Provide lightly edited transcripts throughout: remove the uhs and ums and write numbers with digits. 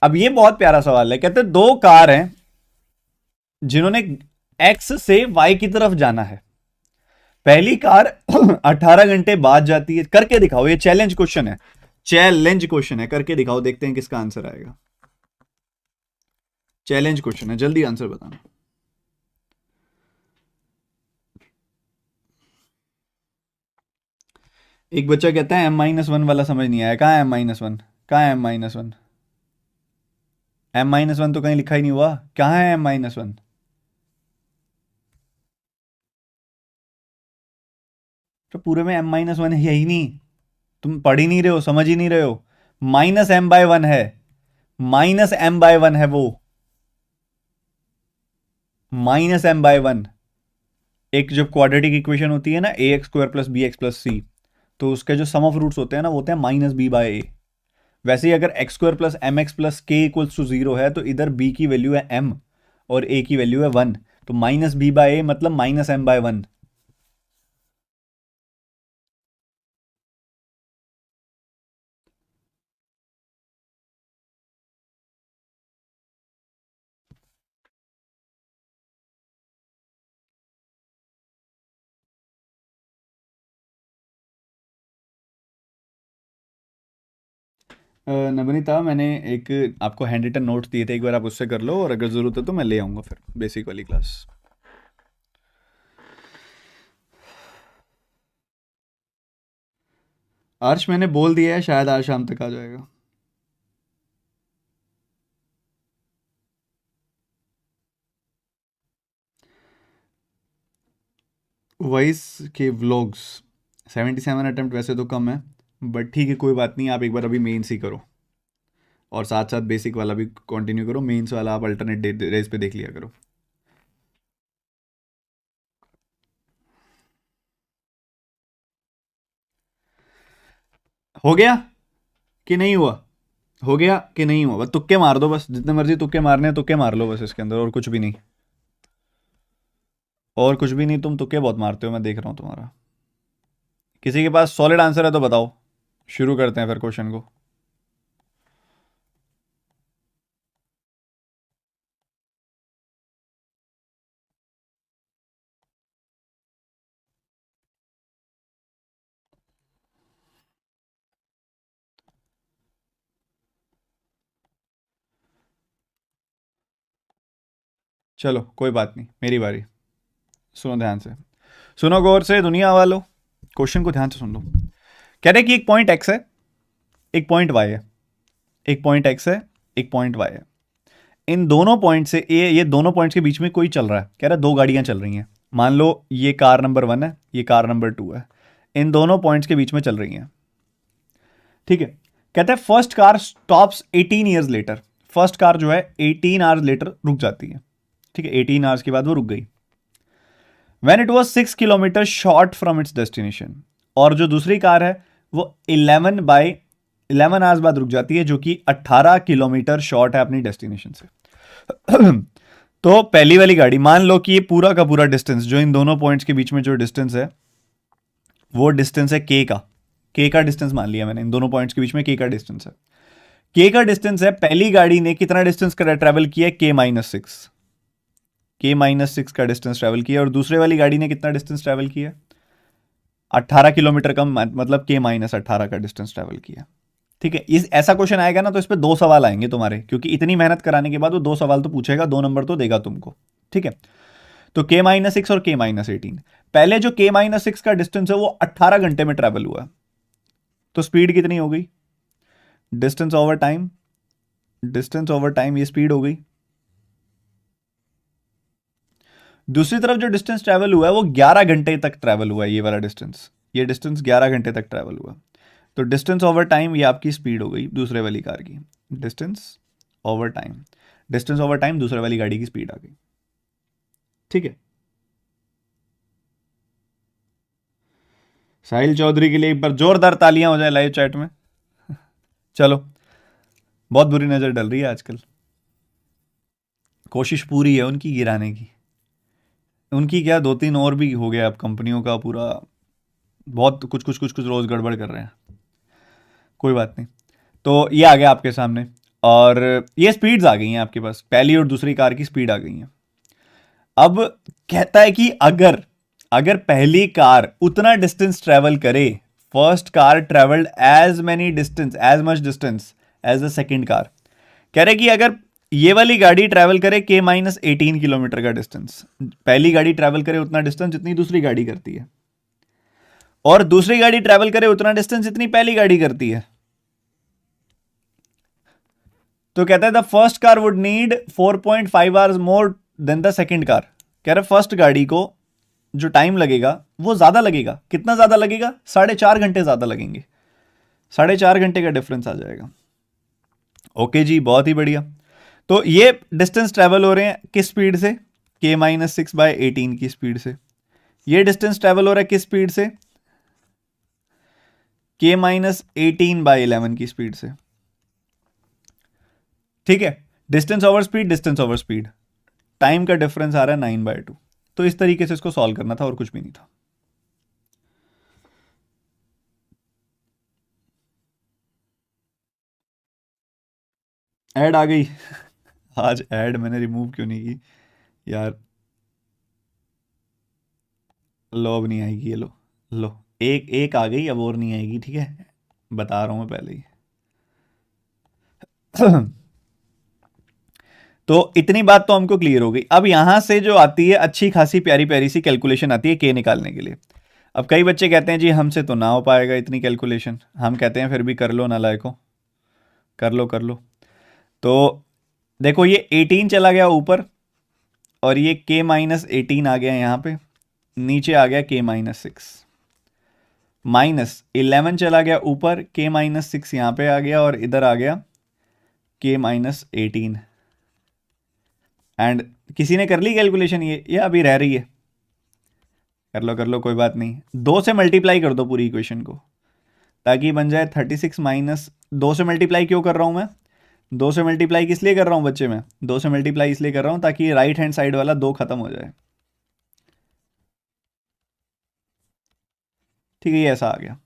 अब ये बहुत प्यारा सवाल है, कहते हैं दो कार हैं जिन्होंने एक्स से वाई की तरफ जाना है। पहली कार 18 घंटे बाद जाती है। करके दिखाओ, ये चैलेंज क्वेश्चन है, चैलेंज क्वेश्चन है, करके दिखाओ, देखते हैं किसका आंसर आएगा। चैलेंज क्वेश्चन है, जल्दी आंसर बताना। एक बच्चा कहता है M-1 वाला समझ नहीं आया। कहाँ है M-1? कहाँ है M-1? M-1 तो कहीं लिखा ही नहीं हुआ। कहाँ है M-1? तो पूरे में M-1 है ही नहीं। तुम पढ़ ही नहीं रहे हो, समझ ही नहीं रहे हो। -M/1 है, -M/1 है वो, -M/1। एक जब क्वाड्रेटिक इक्वेशन होती है ना, ax² + bx + c, तो उसके जो सम ऑफ रूट्स होते हैं ना, वो होते हैं -b/a। वैसे ही अगर x² + mx + k = 0 है, तो इधर b की वैल्यू है m और a की वैल्यू है 1, तो -b/a मतलब -M/1। नवनीता, मैंने एक आपको हैंड रिटन नोट्स दिए थे, एक बार आप उससे कर लो, और अगर ज़रूरत है तो मैं ले आऊँगा फिर बेसिक वाली क्लास। आर्श मैंने बोल दिया है, शायद आज शाम तक आ जाएगा। वॉइस के व्लॉग्स 77 अटेम्प्ट वैसे तो कम है, बट ठीक है, कोई बात नहीं। आप एक बार अभी मेंस ही करो, और साथ साथ बेसिक वाला भी कंटिन्यू करो। मेंस वाला आप अल्टरनेट डेज पे देख लिया करो। हो गया कि नहीं हुआ? हो गया कि नहीं हुआ? बस तुक्के मार दो, बस जितने मर्जी तुक्के मारने हैं तुक्के मार लो बस इसके अंदर, और कुछ भी नहीं। और कुछ भी नहीं, तुम तुक्के बहुत मारते हो, मैं देख रहा हूँ तुम्हारा। किसी के पास सॉलिड आंसर है तो बताओ, शुरू करते हैं फिर क्वेश्चन को। चलो कोई बात नहीं, मेरी बारी। सुनो ध्यान से, सुनो गौर से दुनिया वालों, क्वेश्चन को ध्यान से सुन लो। कह रहे कि एक पॉइंट एक्स है, एक पॉइंट वाई है। एक पॉइंट एक्स है, एक पॉइंट वाई है। इन दोनों पॉइंट से ये दोनों पॉइंट्स के बीच में कोई चल रहा है। कह रहा है दो गाड़ियां चल रही हैं। मान लो ये कार नंबर 1 है, ये कार नंबर 2 है। इन दोनों पॉइंट्स के बीच में चल रही हैं, ठीक है। कहते हैं first car stops 18 years later. First car जो है 18 आवर्स लेटर रुक जाती है, ठीक है। 18 आवर्स के बाद वो रुक गई। When it was 6 kilometre short from its destination. और जो दूसरी कार है वो 11 आवर्स बाद रुक जाती है, जो कि 18 किलोमीटर शॉर्ट है अपनी डेस्टिनेशन से। तो पहली वाली गाड़ी, मान लो कि ये पूरा का पूरा डिस्टेंस जो इन दोनों पॉइंट्स के बीच में जो डिस्टेंस है, वो डिस्टेंस है के का डिस्टेंस मान लिया मैंने। इन दोनों पॉइंट्स के बीच में के का डिस्टेंस है। के का डिस्टेंस है, पहली गाड़ी ने कितना डिस्टेंस ट्रेवल किया? के-6 का डिस्टेंस ट्रेवल किया। और दूसरे वाली गाड़ी ने कितना डिस्टेंस ट्रेवल किया? 18 किलोमीटर का, मतलब के-18 का डिस्टेंस ट्रेवल किया, ठीक है। इस ऐसा क्वेश्चन आएगा ना तो इस पे 2 सवाल आएंगे तुम्हारे, क्योंकि इतनी मेहनत कराने के बाद वो 2 सवाल तो पूछेगा, 2 नंबर तो देगा तुमको, ठीक है। तो के-6 और के-18, पहले जो के-6 का डिस्टेंस है वो 18 घंटे में ट्रेवल हुआ, तो स्पीड कितनी हो गई? Distance over time, distance over time, ये स्पीड हो गई। दूसरी तरफ जो डिस्टेंस ट्रेवल हुआ है वो 11 घंटे तक ट्रेवल हुआ है, ये वाला डिस्टेंस, ये डिस्टेंस 11 घंटे तक ट्रेवल हुआ। तो डिस्टेंस ओवर टाइम ये आपकी स्पीड हो गई दूसरे वाली कार की। Distance over time, distance over time दूसरे वाली गाड़ी की स्पीड आ गई, ठीक है। साहिल चौधरी के लिए एक बार जोरदार तालियां हो जाए लाइव चैट में। चलो, बहुत बुरी नजर डल रही है आजकल। कोशिश पूरी है उनकी गिराने की। उनकी क्या, 2-3 और भी हो गया अब कंपनियों का पूरा, बहुत कुछ रोज गड़बड़ कर रहे हैं। कोई बात नहीं। तो ये आ गया आपके सामने। और ये स्पीड्स आ गई हैं आपके पास, पहली और दूसरी कार की स्पीड आ गई है। अब कहता है कि अगर अगर पहली कार उतना डिस्टेंस ट्रेवल करे, first car travelled as many distance, as much distance as the second car. कह रहे कि अगर ये वाली गाड़ी ट्रैवल करे K-18 किलोमीटर का डिस्टेंस, पहली गाड़ी ट्रैवल करे उतना डिस्टेंस जितनी दूसरी गाड़ी करती है, और दूसरी गाड़ी ट्रैवल करे उतना डिस्टेंस जितनी पहली गाड़ी करती है, तो कहता है the first car would need 4.5 hours more than the second car. कह रहे फर्स्ट गाड़ी को जो टाइम लगेगा वो ज्यादा लगेगा। कितना ज्यादा लगेगा? 4.5 घंटे ज्यादा लगेंगे। 4.5 घंटे का डिफरेंस आ जाएगा। ओके जी, बहुत ही बढ़िया। तो ये डिस्टेंस ट्रेवल हो रहे हैं किस स्पीड से? K-6/18 की स्पीड से। ये डिस्टेंस ट्रेवल हो रहा है किस स्पीड से? K-18/11 की स्पीड से। ठीक है, distance over speed, distance over speed, time का डिफरेंस आ रहा है 9/2। तो इस तरीके से इसको सॉल्व करना था और कुछ भी नहीं था। ऐड आ गई आज ऐड मैंने रिमूव क्यों नहीं की यार। लो अब नहीं आएगी, ये लो लो, एक एक आ गई, अब और नहीं आएगी। ठीक है, बता रहा हूं मैं पहले ही। तो इतनी बात तो हमको क्लियर हो गई। अब यहां से जो आती है अच्छी खासी प्यारी प्यारी सी कैलकुलेशन आती है के निकालने के लिए। अब कई बच्चे कहते हैं जी हमसे तो ना हो पाएगा इतनी कैलकुलेशन। हम कहते हैं फिर भी कर लो नालायकों, कर लो कर लो। तो देखो ये 18 चला गया ऊपर, और ये K-18 आ गया यहाँ पे, नीचे आ गया K-6, -11 चला गया ऊपर, K-6 यहाँ पे आ गया, और इधर आ गया K-18। एंड किसी ने कर ली कैलकुलेशन? ये अभी रह रही है? कर लो कोई बात नहीं। 2 से मल्टीप्लाई कर दो पूरी इक्वेशन को, ताकि बन जाए 36 माइनस 2 से मल्टीप्लाई क्यों कर रहा हूं मैं? 2 से मल्टीप्लाई किस लिए कर रहा हूं बच्चे? मैं 2 से मल्टीप्लाई इसलिए कर रहा हूं ताकि राइट हैंड साइड वाला 2 खत्म हो जाए। ठीक है, ये ऐसा आ गया।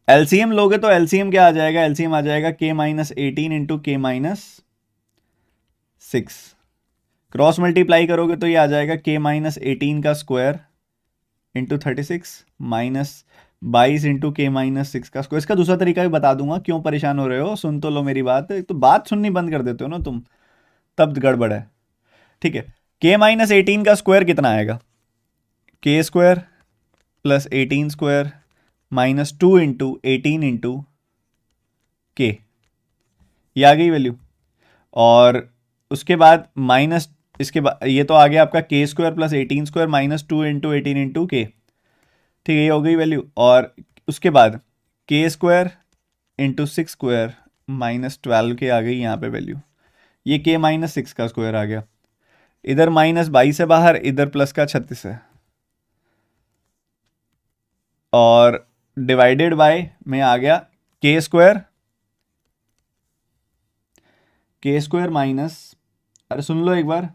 एलसीएम लोगे तो एलसीएम क्या आ जाएगा? एलसीएम आ जाएगा K-18 into K-6। Cross multiply करोगे तो ये आ जाएगा K-18 का square into 36 minus 22 into K-6 का स्क्वायर। इसका दूसरा तरीका भी बता दूंगा, क्यों परेशान हो रहे हो? सुन तो लो मेरी बात। तो बात सुननी बंद कर देते हो ना तुम, तब गड़बड़ है। ठीक है, K-18 का स्क्वायर कितना आएगा? K square plus 18 square minus 2 into 18 into K, ये आ गई वैल्यू। और उसके बाद माइनस, इसके बाद ये तो आ गया आपका K square plus 18 square minus 2 into 18 into K। ठीक है, ये हो गई वैल्यू। और उसके बाद K square into 6 square minus 12 के आ गई यहाँ पे वैल्यू। ये K-6 का स्क्वायर आ गया। इधर -22 है बाहर, इधर प्लस का 36 है, और डिवाइडेड बाय में आ गया K स्क्वायर माइनस, अरे सुन लो एक बार,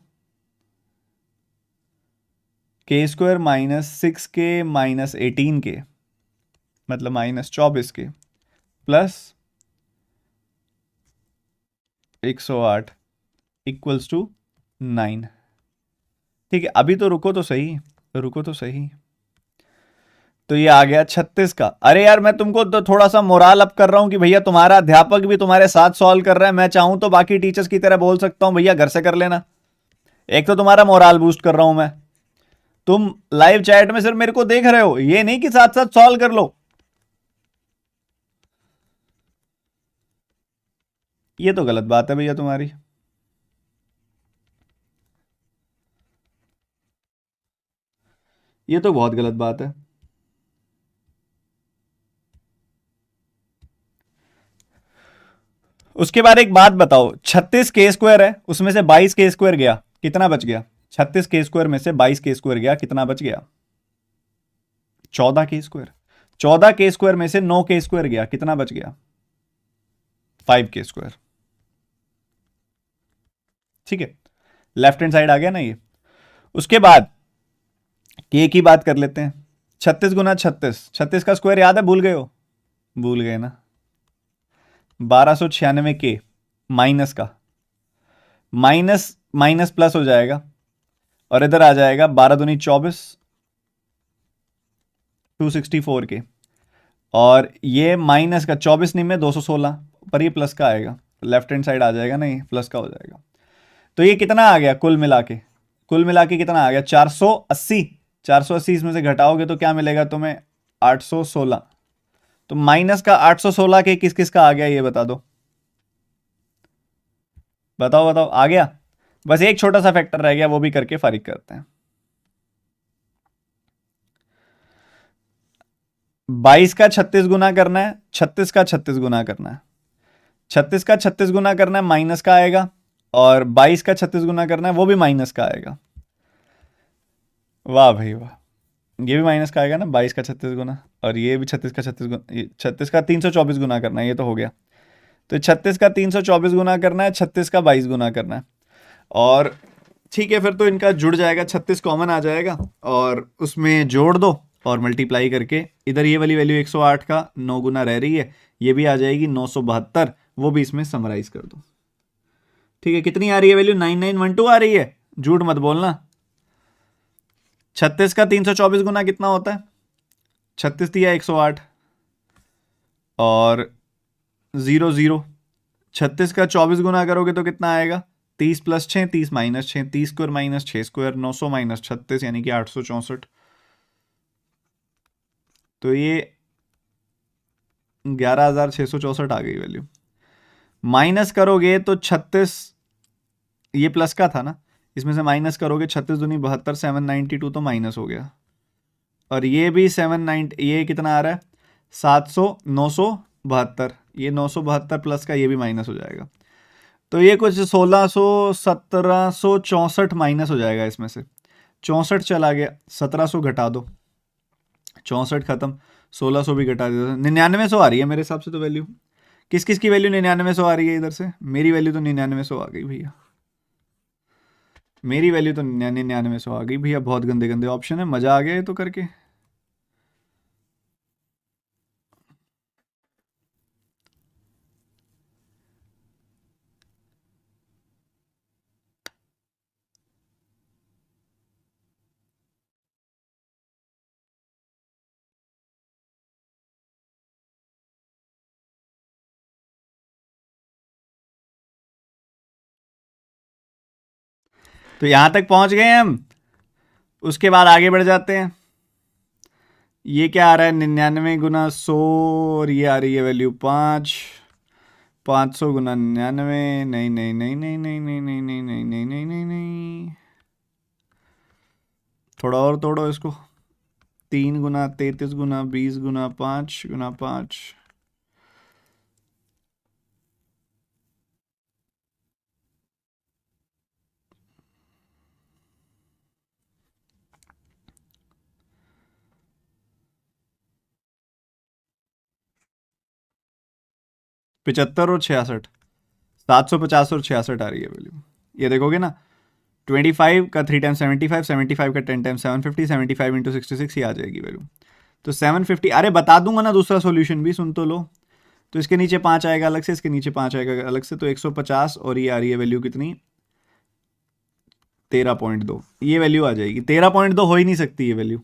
K square -6K minus 18K, मतलब -24K प्लस 108 इक्वल्स टू 9। ठीक है, अभी तो रुको तो सही, रुको तो सही। तो ये आ गया 36 का। अरे यार मैं तुमको तो थोड़ा सा मोराल अप कर रहा हूं कि भैया तुम्हारा अध्यापक भी तुम्हारे साथ सॉल्व कर रहा है। मैं चाहूं तो बाकी टीचर्स की तरह बोल सकता हूं भैया घर से कर लेना। एक तो तुम्हारा मोराल बूस्ट कर रहा हूं मैं, तुम लाइव चैट में सिर्फ मेरे को देख रहे हो, ये नहीं कि साथ साथ सॉल्व कर लो। ये तो गलत बात है भैया तुम्हारी। ये तो बहुत गलत बात है। उसके बाद एक बात बताओ, 36K स्क्वायर है, उसमें से 22K स्क्वायर गया, कितना बच गया? 36K स्क्वायर में से 22K स्क्वायर गया, कितना बच गया? 14K square. 14K स्क्वायर में से 9K स्क्वायर गया, कितना बच गया? 5K square. ठीक है, लेफ्ट हैंड साइड आ गया ना ये। उसके बाद K की बात कर लेते हैं। 36 गुना 36, 36 का स्क्वायर याद है? भूल गए हो? भूल गए ना? 1296K माइनस का, माइनस माइनस प्लस हो जाएगा और इधर आ जाएगा 12 दूनी 24, 264 के, और ये माइनस का 24 नहीं में 216, पर ये प्लस का आएगा, लेफ्ट हैंड साइड आ जाएगा ना, ये प्लस का हो जाएगा। तो ये कितना आ गया कुल मिला के, कुल मिला के कितना आ गया 480, 480 इसमें से घटाओगे तो क्या मिलेगा तुम्हें 816। तो माइनस का 816 के किस किस का आ गया ये बता दो, बताओ बताओ, आ गया। बस एक छोटा सा फैक्टर रह गया, वो भी करके फारिग करते हैं। 22 का 36 गुना करना है, 36 का 36 गुना करना है, 36 का 36 गुना करना है, माइनस का आएगा, और 22 का 36 गुना करना है, वो भी माइनस का आएगा। वाह भाई वाह, ये भी माइनस का आएगा ना 22 का 36 गुना, और ये भी 36 का 36 गुना, 36 का 324 गुना करना है, ये तो हो गया। तो 36 का 324 गुना करना है, 36 का 22 गुना करना है, और ठीक है फिर तो इनका जुड़ जाएगा, 36 कॉमन आ जाएगा और उसमें जोड़ दो और मल्टीप्लाई करके इधर ये वाली वैल्यू 108 का 9 गुना रह रही है, ये भी आ जाएगी 972, वो भी इसमें समराइज कर दो। ठीक है, कितनी आ रही है वैल्यू 9912 आ रही है, झूठ मत बोलना। 36 का 324 गुना कितना होता है, 36 दिया 108 और 00, 36 का 24 गुना करोगे तो कितना आएगा 30 plus 6, 30 minus 6, 30 square minus 6 square, 900 minus 36 यानी कि 864। तो ये 11,664 आ गई वैल्यू। माइनस करोगे तो 36, ये प्लस का था ना, इसमें से माइनस करोगे 36 दूनी 72, 792 तो माइनस हो गया, और ये भी 79, ये कितना आ रहा है 700, 972, ये 972 प्लस का ये भी माइनस हो जाएगा। तो ये कुछ 1600, 1764 माइनस हो जाएगा, इसमें से 64 चला गया, 1700 घटा दो, 64 खत्म, 1600 भी घटा दो, 9900 आ रही है मेरे हिसाब से तो वैल्यू। किस किस की वैल्यू 9900 आ रही है इधर से, मेरी वैल्यू तो 9900 आ गई भैया, मेरी वैल्यू तो 9900 आ गई भैया। बहुत गंदे गंदे ऑप्शन है, मजा आ गया ये तो करके। तो यहां तक पहुंच गए हम, उसके बाद आगे बढ़ जाते हैं। ये क्या आ रहा है 99 गुना 100, और ये आ रही है वैल्यू 5, 500 गुना 99, नहीं नहीं नहीं नहीं नहीं नहीं नहीं नहीं नहीं नहीं नहीं नहीं नहीं, थोड़ा और तोड़ो इसको, 3 गुना 33 गुना 20 गुना 5 गुना 5, पिचहत्तर और 66, 750 और 66 आ रही है वैल्यू। ये देखोगे ना, 25 का 3 टाइम्स 75, 75 का 10 टाइम्स 750, 75 इंटू 66 ही आ जाएगी वैल्यू। तो 750, अरे बता दूंगा ना दूसरा सॉल्यूशन भी, सुन तो लो। तो इसके नीचे 5 आएगा अलग से, इसके नीचे 5 आएगा अलग से, तो 150, और ये आ रही है वैल्यू कितनी 13.2, ये वैल्यू आ जाएगी। 13.2 हो ही नहीं सकती ये वैल्यू,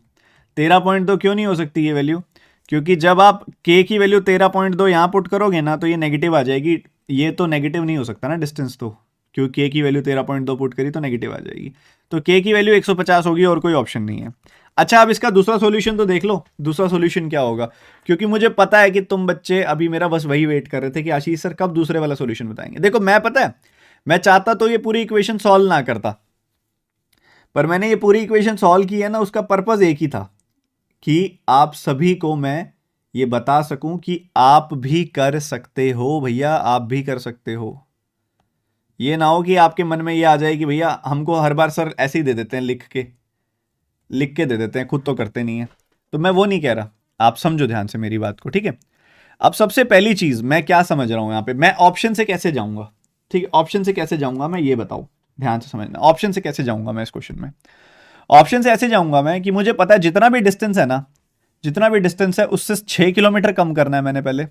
13.2 क्यों नहीं हो सकती ये वैल्यू, क्योंकि जब आप k की वैल्यू 13.2 यहाँ पुट करोगे ना तो ये नेगेटिव आ जाएगी, ये तो नेगेटिव नहीं हो सकता ना डिस्टेंस, तो क्योंकि k की वैल्यू 13.2 पुट करी तो नेगेटिव आ जाएगी, तो k की वैल्यू 150 होगी और कोई ऑप्शन नहीं है। अच्छा, अब इसका दूसरा सॉल्यूशन तो देख लो, दूसरा सॉल्यूशन क्या होगा, क्योंकि मुझे पता है कि तुम बच्चे अभी मेरा बस वही वेट कर रहे थे कि आशीष सर कब दूसरे वाला सॉल्यूशन बताएंगे। देखो मैं पता है, मैं चाहता तो ये पूरी इक्वेशन सॉल्व ना करता, पर मैंने ये पूरी इक्वेशन सॉल्व की है ना, उसका पर्पस एक ही था कि आप सभी को मैं ये बता सकूं कि आप भी कर सकते हो भैया, आप भी कर सकते हो। ये ना हो कि आपके मन में ये आ जाए कि भैया हमको हर बार सर ऐसे ही दे देते हैं, लिख के दे देते हैं, खुद तो करते नहीं है। तो मैं वो नहीं कह रहा, आप समझो ध्यान से मेरी बात को, ठीक है। अब सबसे पहली चीज मैं क्या समझ रहा हूं यहां पे, मैं ऑप्शन से कैसे जाऊंगा, ठीक है, ऑप्शन से कैसे जाऊंगा मैं ये बताओ, ध्यान से समझना। ऑप्शन से कैसे जाऊंगा मैं इस क्वेश्चन में, ऑप्शन से ऐसे जाऊंगा मैं कि मुझे पता है जितना भी डिस्टेंस है ना, जितना भी डिस्टेंस है उससे 6 किलोमीटर कम करना है मैंने पहले,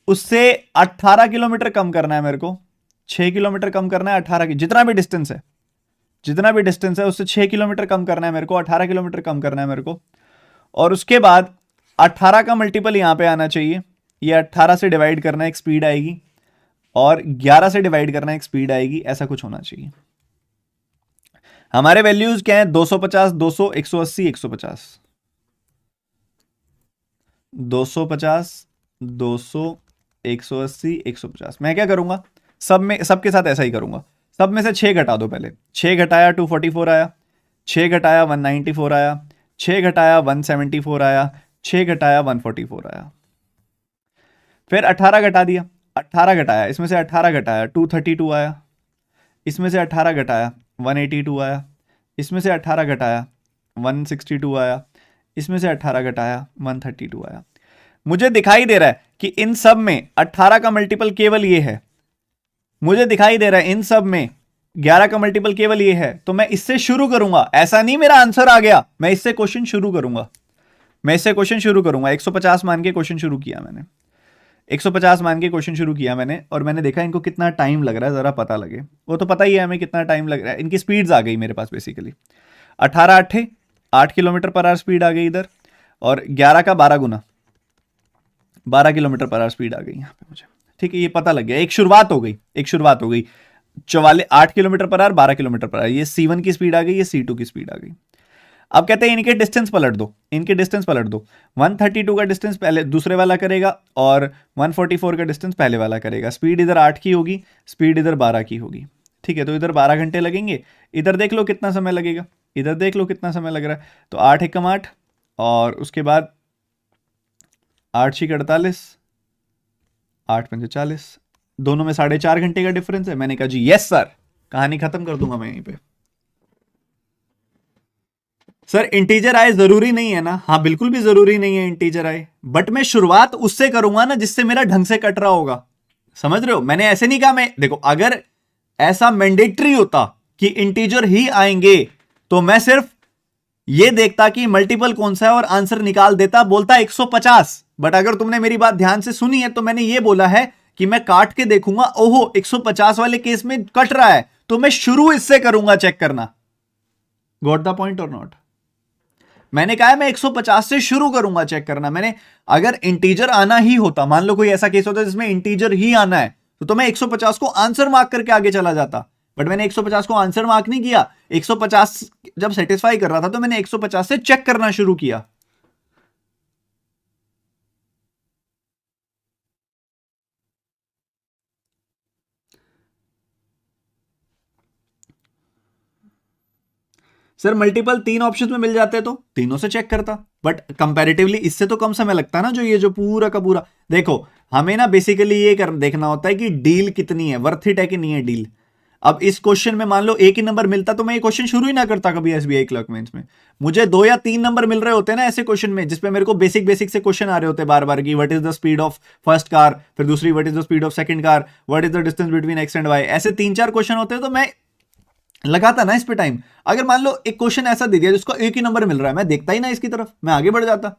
उससे 18 किलोमीटर कम करना है मेरे को, 6 किलोमीटर कम करना है, 18 की जितना भी डिस्टेंस है, जितना भी डिस्टेंस है उससे 6 किलोमीटर कम करना है मेरे को, 18 किलोमीटर कम करना है मेरे को। और उसके बाद 18 का मल्टीपल यहां पे आना चाहिए, ये 18 से डिवाइड करना है, एक स्पीड आएगी, और 11 से डिवाइड करना है, एक स्पीड आएगी, ऐसा कुछ होना चाहिए। हमारे वैल्यूज क्या है? 250, 200, 180, 150, 250, 200, 180, 150। मैं क्या करूंगा, सब में, सबके साथ ऐसा ही करूंगा। सब में से 6 घटा दो पहले। 6 घटाया 244 आया, 6 घटाया 194 आया, 6 घटाया 174 आया, 6 घटाया 144 आया। फिर 18 घटा दिया, 18 घटाया, इसमें से 18 घटाया 232 आया, इसमें से 18 घटाया 182 आया, इसमें से 18 घटाया 162 आया, इसमें से 18 घटाया 132 आया। मुझे दिखाई दे रहा है कि इन सब में 18 का मल्टीपल केवल ये है, मुझे दिखाई दे रहा है इन सब में 11 का मल्टीपल केवल ये है, तो मैं इससे शुरू करूंगा। ऐसा नहीं मेरा आंसर आ गया, मैं इससे क्वेश्चन शुरू करूंगा, मैं इससे क्वेश्चन शुरू करूंगा। 150 मान के क्वेश्चन शुरू किया मैंने, 150 मान के क्वेश्चन शुरू किया मैंने, और मैंने देखा इनको कितना टाइम लग रहा है, जरा पता लगे। वो तो पता ही है हमें कितना टाइम लग रहा है। इनकी स्पीड्स आ गई मेरे पास basically, 18 8 8 kilometre per hour speed आ गई इधर, और 11 का 12 गुना 12 किलोमीटर पर आवर स्पीड आ गई यहाँ पे मुझे। ठीक है, ये पता लग गया, एक शुरुआत हो गई, एक शुरुआत हो गई। 8 kilometre per our, 12 kilometre per our, ये C1 की स्पीड आ गई, ये C2 की स्पीड आ गई। अब कहते हैं इनके डिस्टेंस पलट दो, इनके डिस्टेंस पलट दो। 132 का डिस्टेंस पहले दूसरे वाला करेगा, और 144 का डिस्टेंस पहले वाला करेगा। स्पीड इधर 8 की होगी, स्पीड इधर 12 की होगी। ठीक है, तो इधर 12 घंटे लगेंगे, इधर देख लो कितना समय लगेगा, इधर देख लो कितना समय लग रहा है। तो 8 एकम 8, और उसके बाद 8 6 48, 8 5 40, दोनों में 4.5 घंटे का डिफरेंस है। मैंने कहा जी यस सर, कहानी खत्म कर दूंगा मैं यहीं पे। सर इंटीजर आए जरूरी नहीं है ना? हाँ बिल्कुल भी जरूरी नहीं है इंटीजर आए, बट मैं शुरुआत उससे करूंगा ना जिससे मेरा ढंग से कट रहा होगा। समझ रहे हो? मैंने ऐसे नहीं कहा, मैं देखो अगर ऐसा मैंडेटरी होता कि इंटीजर ही आएंगे तो मैं सिर्फ ये देखता कि मल्टीपल कौन सा है और आंसर निकाल देता, बोलता 150। बट अगर तुमने मेरी बात ध्यान से सुनी है तो मैंने ये बोला है कि मैं काट के देखूंगा, ओहो 150 वाले केस में कट रहा है, तो मैं शुरू इससे करूंगा चेक करना। गॉट द पॉइंट और नॉट? मैंने कहा है मैं 150 से शुरू करूंगा चेक करना। मैंने, अगर इंटीजर आना ही होता, मान लो कोई ऐसा केस होता जिसमें इंटीजर ही आना है, तो मैं 150 को आंसर मार्क करके आगे चला जाता। बट मैंने 150 को आंसर मार्क नहीं किया, 150 जब सेटिस्फाई कर रहा था तो मैंने 150 से चेक करना शुरू किया। सर मल्टीपल 3 ऑप्शन में मिल जाते तो तीनों से चेक करता, बट कंपैरेटिवली इससे तो कम समय लगता ना। जो ये जो पूरा का पूरा, देखो हमें ना बेसिकली ये देखना होता है कि डील कितनी है, वर्थ इट है कि नहीं है डील। अब इस क्वेश्चन में मान लो एक ही नंबर मिलता तो मैं ये क्वेश्चन शुरू ही ना करता कभी एसबीआई क्लर्क मेंस में। मुझे 2 या 3 नंबर मिल रहे होते हैं ना ऐसे क्वेश्चन में, जिसपे मेरे को बेसिक बेसिक से क्वेश्चन आ रहे होते बार बार की what is the speed of first car, फिर दूसरी what is the speed of second car, what is the distance between X and Y. ऐसे 3-4 क्वेश्चन होते हैं तो मैं लगाता ना इस पे टाइम। अगर मान लो एक क्वेश्चन ऐसा दे दिया जिसको एक ही नंबर मिल रहा है, मैं देखता ही ना इसकी तरफ, मैं आगे बढ़ जाता।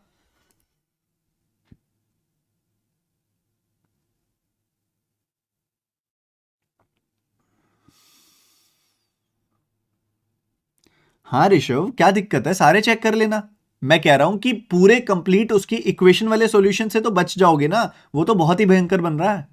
हाँ ऋषभ, क्या दिक्कत है? सारे चेक कर लेना। मैं कह रहा हूं कि पूरे कंप्लीट उसकी इक्वेशन वाले सॉल्यूशन से तो बच जाओगे ना, वो तो बहुत ही भयंकर बन रहा है।